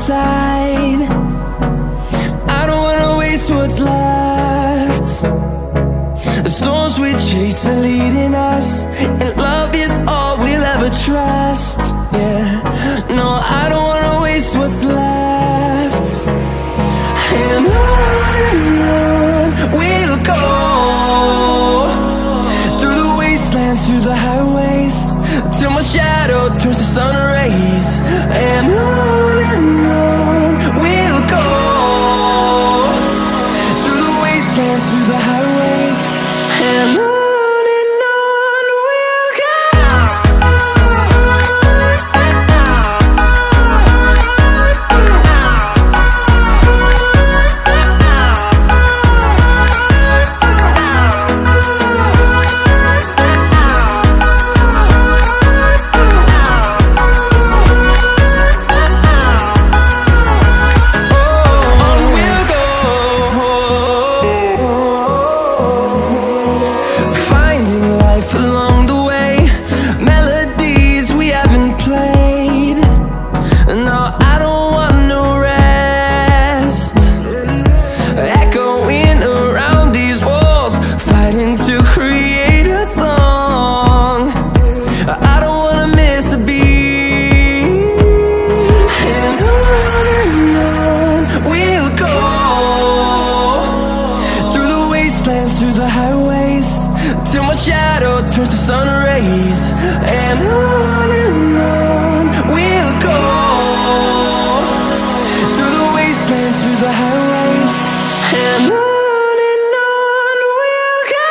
side. I don't wanna waste what's left. The storms we chase are leading us, and love is all we'll ever trust. Yeah, no, I don't wanna waste what's left. And on we'll go, through the wastelands, through the highways, till my shadow turns to sun rays. And on we'll go, through the wastelands, through the highways, and on we'll go. Through the highways, till my shadow turns to sun rays. And on we'll go, through the wastelands, through the highways, and on we'll go.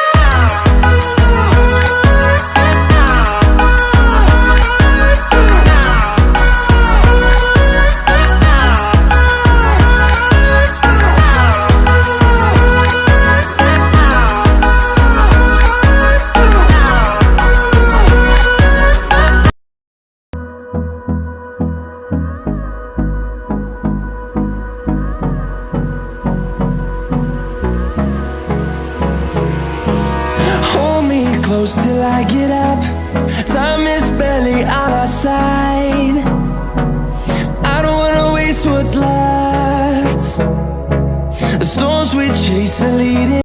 Close till I get up, time is barely on our side. I don't wanna waste what's left. The storms we chase are leading